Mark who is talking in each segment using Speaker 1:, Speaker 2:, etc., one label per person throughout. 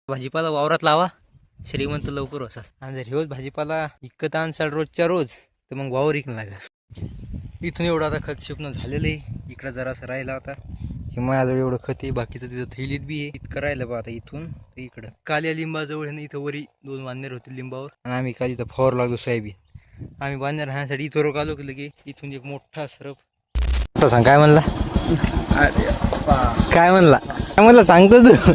Speaker 1: भाजीपाला वावरात लावा, श्रीमंत लवकर असा. आणि जर रोज भाजीपाला विकत आणसाल रोजच्या रोज तर मग वावर विकणं लागेल. इथून एवढं आता खत शिपणं झालेलं आहे. इकडं जरासं राहिला होता. हिमालयाजवळ एवढं खत आहे, बाकीचं तिथं थैलीत बी आहे. इतकं राहिलं बा आता इथून तर इकडं. काल या लिंबाजवळ ना इथं वरी 2 वानर होते लिंबावर आणि आम्ही काल इथं फवार लागलो सोयाबीन. आम्ही वानर राहण्यासाठी इथं रोग आलो की लगे इथून एक मोठा सरप. आता सांग काय म्हणला, काय म्हणला सांगतो तू.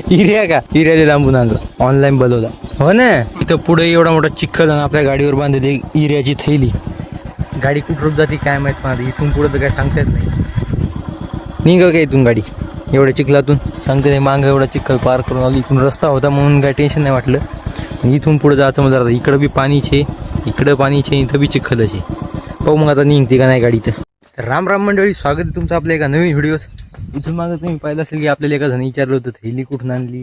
Speaker 1: हिर्या का हिर्या लांबून आणला, ऑनलाईन बोलवला हो ना. इथं पुढे एवढा मोठा चिखल आणि आपल्या गाडीवर बांधली हिऱ्याची थैली. गाडी कुठं जाते काय माहित, पण इथून पुढे तर काय सांगता येत नाही. निघ काय इथून गाडी एवढ्या चिखलातून, सांगते नाही. मागं एवढा चिखल पार करून आलो. इथून रस्ता होता म्हणून काय टेन्शन नाही वाटलं. इथून पुढे जायचं म्हणजे आता इकडं बी पाणीचे, इकडं पाणीचे, इथं बी चिखलच आहे. पाहू मग आता निघते का नाही गाडी. तर राम राम मंडळी, स्वागत आहे तुमचं आपल्या एका नवीन व्हिडिओत. इथून मागं तुम्ही पाहिलं असेल की आपल्याला एका जण विचारलं होतं थैली कुठून आणली.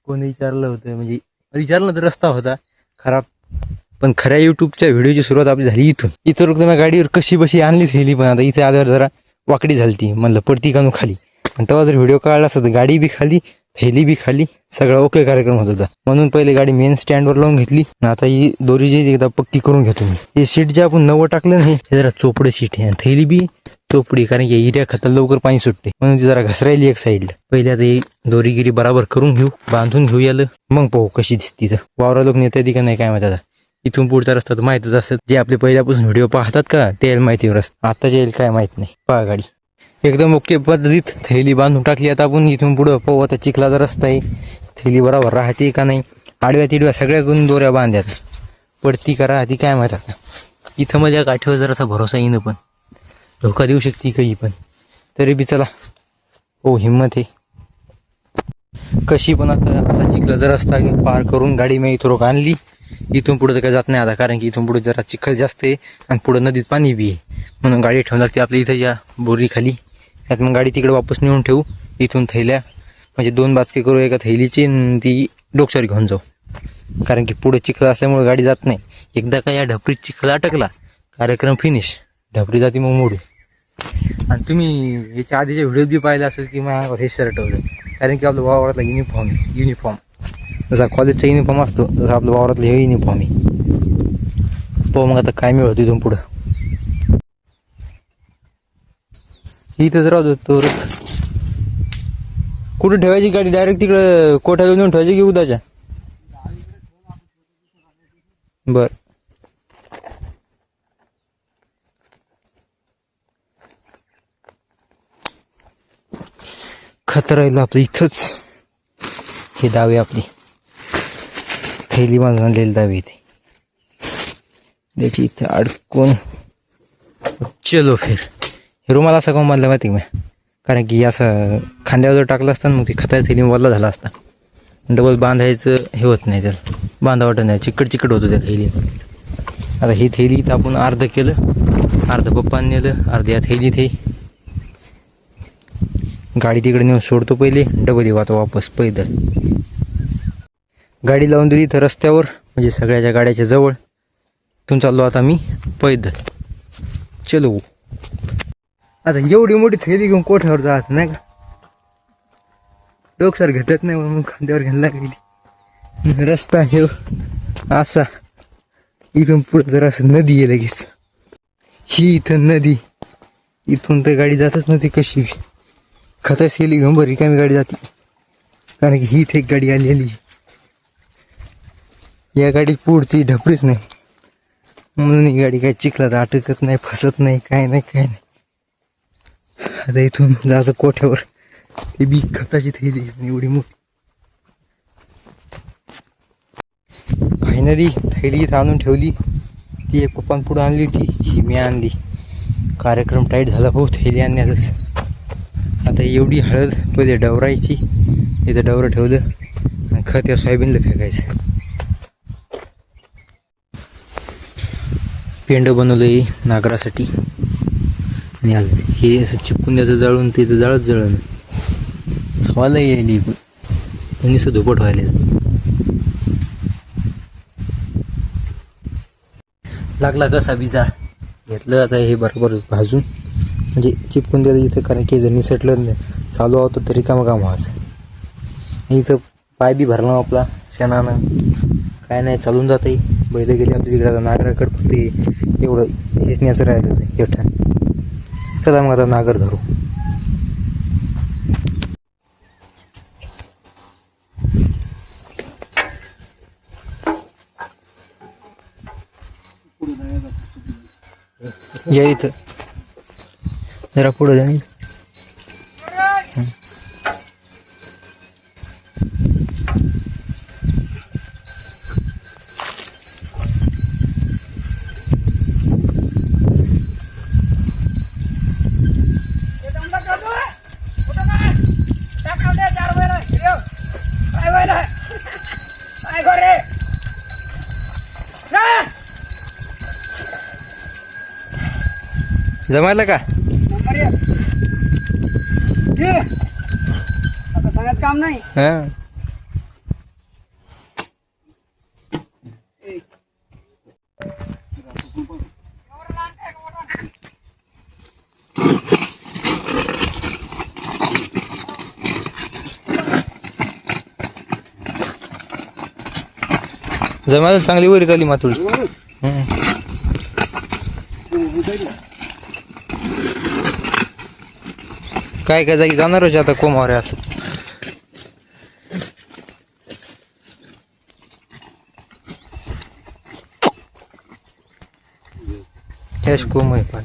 Speaker 1: कोणी विचारलं होतं, म्हणजे विचारलं तर रस्ता होता खराब. पण खऱ्या युट्यूबच्या व्हिडिओची सुरुवात आपली झाली इथून. इथं लोक तुम्ही गाडीवर कशी बशी आणली थैली, पण आता इथे आल्यावर जरा वाकडी झाली ती. म्हणलं पडती का नु खाली. आणि तेव्हा जर व्हिडिओ काढला असता तर गाडी बी खाली, थैली बी खाली, सगळा ओके कार्यक्रम होत होता. म्हणून पहिले गाडी मेन स्टँडवर लावून घेतली. आता ही दोरी जी एकदा पक्की करून घेतो मी. हे सीट जे आपण नवं टाकलं नाही हे जरा चोपडे सीट आहे, आणि थैली बी चोपडी, कारण की हिऱ्या खताला लवकर पाणी सुटते म्हणून ती जरा घसरायली एक साईडला. पहिले आता ही दोरीगिरी बराबर करून घेऊ, बांधून घेऊ याला, मग पाहू कशी दिसती. तर वावरा लोक नेता येते का नाही काय माहिती. आता इथून पुढचा रस्ता तर माहितच असत, जे आपले पहिल्यापासून व्हिडिओ पाहतात का ते यायला माहिती रस्ता. आता येईल काय माहित नाही. पहा गाडी एकदम ओके पद्धतीत थैली बांधून टाकली. आता आपण इथून पुढं पाहू आता चिखलाचा रस्ता आहे, थैली बरोबर राहते का नाही. आडव्या तिडव्या सगळ्या करून दोऱ्या बांध्यात, पडती का राहती काय माहित. आता इथं माझ्या गाठीवर जरासा भरोसा येईन, पण धोका देऊ शकते काही पण. तरी बी चला हो, हिंमत आहे कशी पण. आता असा चिखलाचा रस्ता पार करून गाडी मी इथं रोक आणली. इथून पुढे तर काय जात नाही आता, कारण की इथून पुढे जरा चिखल जास्त आहे आणि पुढे नदीत पाणी बी आहे. म्हणून गाडी ठेवून लागते आपल्या इथं या बोरी खाली. त्यात मग गाडी तिकडे वापस नेऊन ठेवू. इथून थैल्या म्हणजे 2 बाचके करू एका थैलीची, ती डोक्यावर घेऊन जाऊ. कारण की पुढे चिखल असल्यामुळे गाडी जात नाही. एकदा का या ढपरीत चिखल अटकला कार्यक्रम फिनिश, ढपरी जाती मग मोडू. आणि तुम्ही याच्या आधीच्या व्हिडिओत बी पाहिलं असेल की माझ्यावर हे शर्ट ठेवलं, कारण की आपल्या वावरातला युनिफॉर्म जसा कॉलेजचा युनिफॉर्म असतो तसा आपल्या वावरातला हे युनिफॉर्म आहे. पाहू मग आता काय मिळत इथून पुढं. इथंच राहतो तर कुठं ठेवायची गाडी, डायरेक्ट तिकडं कोठ्याला नेऊन ठेवायची की उद्याच्या. बर खत राहिलं आपलं इथंच. हे दावे आपली थैली बांधून आणलेली दावे इथे त्याची इथं अडकून. चलो फिर. हे रुमाल असा काऊन बांधला माहिती का मी, कारण की असं खांद्यावर जर टाकलं असतं मग ती खताच्या थैली वल्ला झाला असता. डबल बांधायचं हे होत नाही, त्याला बांधा वाटत नाही, चिकट होतं त्या थैलीत. आता ही थैली इथं आपण अर्ध केलं, अर्ध पप्पाने नेलं, अर्ध या थैलीत हे. गाडी तिकडे नेऊन सोडतो पहिले, डबल येऊ आता वापस पैदल. गाडी लावून दिली इथं रस्त्यावर, म्हणजे सगळ्याच्या गाड्याच्या जवळ. इथून चाललो आता मी पैदल. चलो. आता एवढी मोठी थैली घेऊन कोठ्यावर जायचं नाही का, डोक्यावर घेतत नाही म्हणून खांद्यावर घ्यायला लागली. रस्ता हे असा, इथून पुढे जरा असं नदी आहे लगेच. ही इथं नदी, इथून तर गाडी जातच नव्हती कशी बी. खताच थैली घेऊन बरी रिकामी गाडी जाते, कारण की ही इथे एक गाडी आलेली. या गाडी पुढची ढपरीच नाही, म्हणून ही गाडी काय चिखलात अटकत नाही, फसत नाही, काय नाही. आता इथून जायचं कोठ्यावर. ती बी खताची थैली एवढी मोठी. फायनली थैली इथं आणून ठेवली. ती एक पप्पान पुढं आणली होती, ही मी आणली. कार्यक्रम टाईट झाला भाऊ थैली आणण्यातच. आता एवढी हळद पहिले डवरायची, इथं डवरं ठेवलं आणि खत या सोयाबीनला फेकायचं. पेंड बनवलं नागरासाठी. आणि हे असं चिपकून द्यायचं जाळून, ते तर जाळत जळण हवाला यायली पण असं धुपट व्हायला लागला कसा बी जाळ घेतलं. आता हे बरोबर भाजून म्हणजे चिपकून द्यायचं इथं, कारण की जर निसटलं चालू होतं तरी काम व्हायचं. इथं पाय बी भरला आपला शेणानं, काय नाही चालून जाते. बैल गेली आपली तिकडे, आता नागराकडे फक्त एवढं हेच न्यायचं राहिलं एकठा. चला मग आता नागर धरू. या इथं जरा पुढं जा. जमायला का
Speaker 2: आता सांगायचं काम नाही.
Speaker 1: हा जमायला चांगली वरी झाली मातुळी. काय काय जागी जाणार होते आता कोमावर असं. कॅश कोम आहे पाय.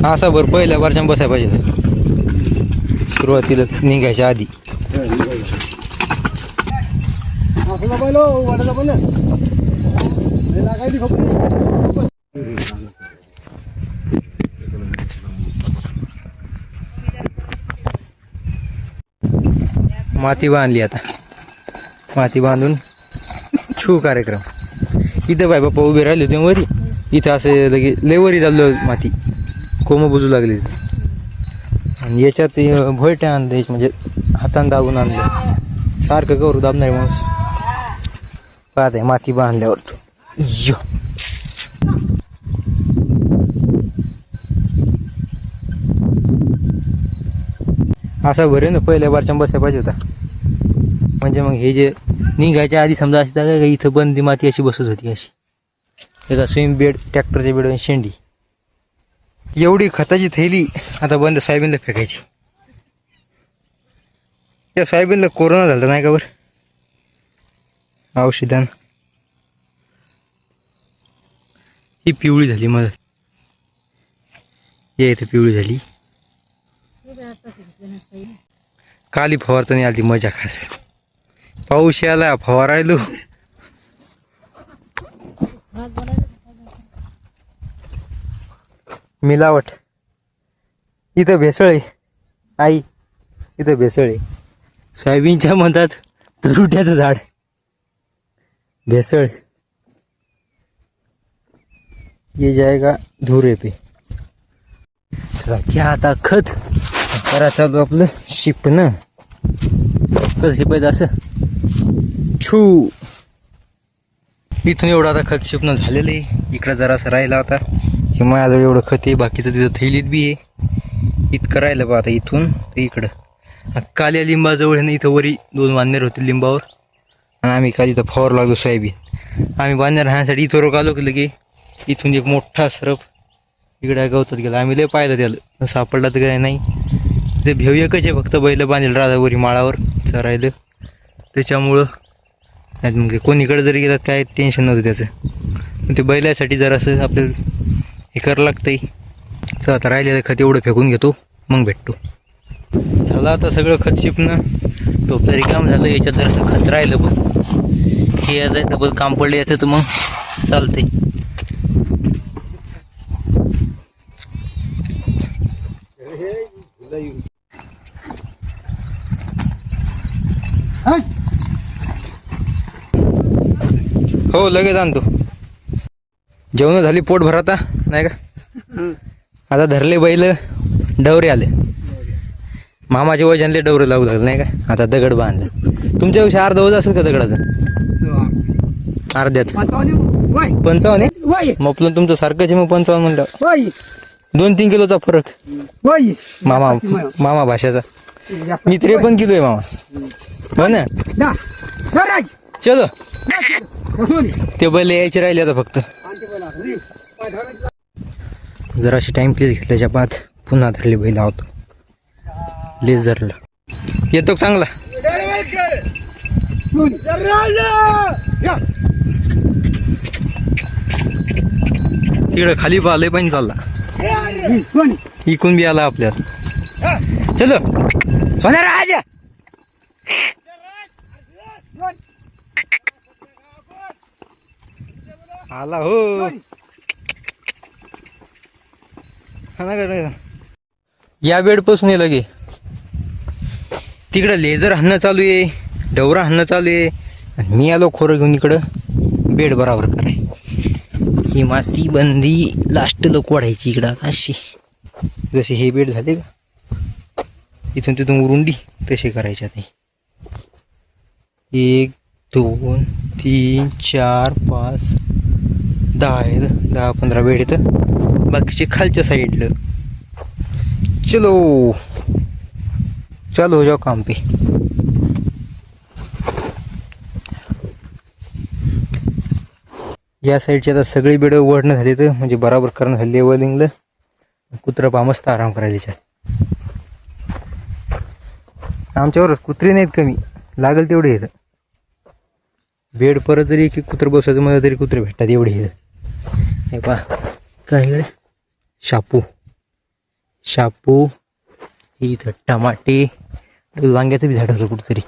Speaker 1: असा बरं पहिल्या वरच्यान बसायला पाहिजे सुरुवातीला निघायच्या आधी. माती बांधली आता, माती बांधून छू कार्यक्रम. इथं बाय बाप्पा उभे राहिले होते वरी, इथं असे लगे लेवरी चाललो माती कोम बुजू लागली. आणि याच्यात भोयट्या आणले म्हणजे हातानं दाबून आणलं, सारखं करू दाबणार माणूस. पाहत आहे माती बांधल्यावरच असा भरे ना पहिल्या बारच्या बसायला पाहिजे होता. म्हणजे मग हे जे निघायच्या आधी समजा अशी जागा का इथं बंदी माती अशी बसत होती अशी. एका स्विम बेड ट्रॅक्टरच्या बेडवर शेंडी. एवढी खताची थैली आता बंद सोयाबीनला फेकायची. त्या सोयाबीनला कोरोना झाला नाही का बरं औषधान. ही पिवळी झाली मग, ये इथं पिवळी झाली. काली फवारता नाही आली मजा खास. पाऊस यायला फवारायलो. मिलावट इथं भेसळ आहे आई, इथं भेसळ आहे. सोयाबीनच्या म्हणतात तरुट्याचं झाड, भेसळ. ये जाएगा धुरे पे. चला घ्या आता खत करा चालू आपलं शिपणं. कसं शिपायचं असं छू. इथून एवढं आता खत शिपणं झालेलं आहे. इकडं जरासं राहिला होता. हे माझ्याजवळ एवढं खत आहे, बाकीचं तिथं थैलीत बी आहे. इतकं राहिलं बा आता इथून तर इकडं. काल्या लिंबाजवळ आहे ना, इथं वरी 2 वानेर होते लिंबावर. आणि आम्ही काल इथं फवार लागलो सोयाबीन. आम्ही वानेर राहण्यासाठी इथं रोग आलो की लगे इथून एक मोठा सरप इकडे गवतात गेला. आम्ही लय पाहिलं त्याला, सापडला तर काय नाही. ते भेव एकच आहे फक्त, बैल बांधेल राजावरी माळावर चरायला. त्याच्यामुळं नाही मग कोणीकडे जरी गेलात काय टेन्शन नव्हतं त्याचं. ते बैलासाठी जरासं आपल्याला हे करावं लागतंय. तर आता राहिलेलं खत एवढं फेकून घेतो मग भेटतो. झालं आता सगळं खत शिपणं टोपलं रिकाम झालं. याच्यात जरासं खत राहिलं पण हे याचं डबल काम पडलं याचं तर मग चालतंय. हो लगेच आणतो. जेवण झाली, पोट भरता नाही का. आता धरले बैल, डवरे आले. मामाचे वजनले डवरे लावू लागले नाही का. आता दगड बांधला. तुमच्यापेक्षा अर्धा वज असेल का दगडाचं? अर्ध्यात 55. मग तुमचं सारखंच मग 55 म्हणलं. 2-3 किलोचा फरक मामा भाषाचा. मी 53 किलो आहे मामा. हो ना. चलो ते बैल यायचे राहिले आता फक्त. जराशी टाइम प्लीज घेतल्याच्या बाद पुन्हा धरले बैल आहोत. लेस धरलं येतो चांगला. तिकडे खाली पाहिले पण चालला. इकून बी आला आपल्यात. चलो सोन्या राजा. आला हो. या बेड पासून ये लगे. तिकडं लेझर हाणणं चालू आहे, डवरा हाणणं चालू आहे. आणि मी आलो खोरं घेऊन इकडं बेड बराबर कराय. ही माती बंदी लास्ट लोक वाढायची इकडं आता अशी. जसे हे बेड झाले का इथून तिथून उरुंडी तसे करायचे ते. 1 2 3 4 5 10-15 बेड येतं. बाकीचे खालच्या साईडला. चलो चालू हो जाओ काम पे. या साईडचे आता सगळी बेड वडणं झाले तर म्हणजे बराबर करणं झाले लेवलिंगला. कुत्रा पा मस्त आराम करायला त्याच्यात. आमच्यावरच कुत्रे नाहीत कमी, लागेल तेवढे येतं. बेड परत जरी की कुत्र बसायचं मला तरी कुत्रे भेटतात एवढे येतं. हे पा काय इकडे शापू इथं टमाटे. वांग्याचं बी झाड होतं कुठंतरी.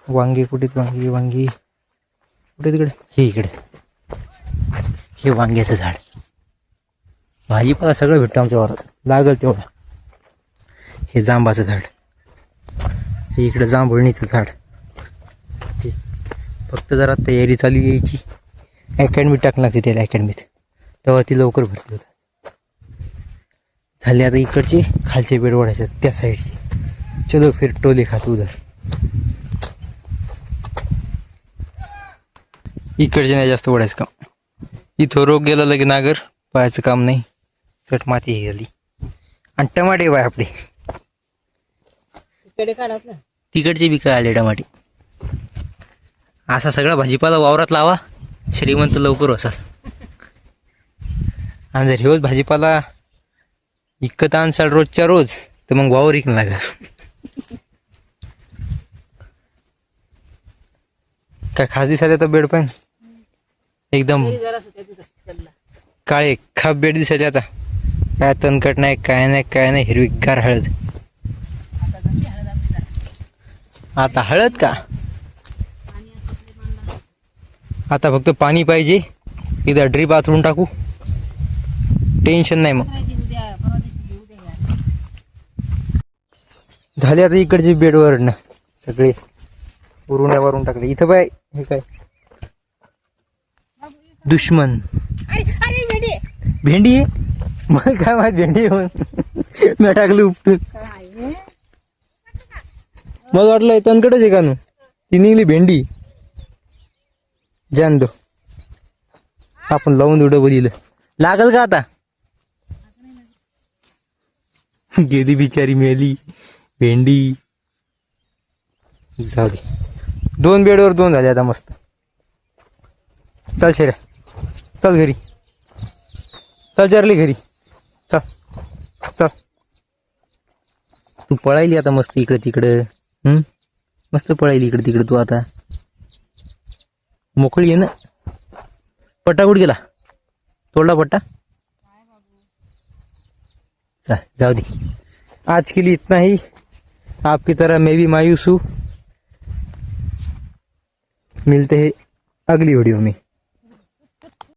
Speaker 1: वांगे कुठे वांगी कुठे तिकडे. हे इकडे हे वांग्याचं झाड. भाजीपाला सगळं भेटतं आमच्या वावरात लागल तेवढं. हे जांबाचं झाड. हे इकडं जांभळणीचं झाड. हे फक्त जरा तयारी चालू यायची. अकॅडमीत टाकलं लागते त्याला अकॅडमीत, तेव्हा ती लवकर भरती होतात. झाले आता इकडचे खालचे बेड वाढायचे त्या साईडचे. चलो फिर टोले खात उधर. इकडचे नाही जास्त ओढायचं काम. इथं रोग गेला लगे नागर पाहायचं काम नाही. चट माती हे गेली. आणि टमाटे बाय आपले तिकडचे बी काय आले टमाटे. असा सगळा भाजीपाला वावरात लावा, श्रीमंत लवकर असाल. आणि जर हेच भाजीपाला इकत आणसाल रोजच्या रोज तर मग वावर इकणं लागेल. काय खास दिसायला आता बेड पण एकदम काळे खाप बेड दिसायचे. आता काय तणकट नाही काय नाही हिरवीगार हळद. आता हळद का आता फक्त पाणी पाहिजे. एकदा ड्रीप आथरून टाकू, टेन्शन नाही. मग झाले आता इकडचे बेडवर ना सगळे उरुण्यावरून टाकले. इथं बाय हे काय दुश्मन भेंडी आहे. मग काय माहित भेंडी मी टाकली उपटून. मला वाटलं तणकटच आहे का नू. ती निघली भेंडी. जाण दो आपण लावून एवढं बदिलं लागल का आता. गेली बिचारी मेली भेंडी. जाऊ दे. 2 बेडवर 2 झाले आता मस्त. चल शेऱ्या चल घरी. चल चारली घरी. चल चल तू पळायली आता मस्त इकडे तिकडे. मस्त पळायली इकडे तिकडे तू आता. मोकळी आहे ना. पट्टा कुठे गेला. तोडला पट्टा. चल जाऊ दे. आज के लिए इतना ही. आपकी तरह मैं भी मायूस हूँ. मिलते हैं अगली वीडियो में.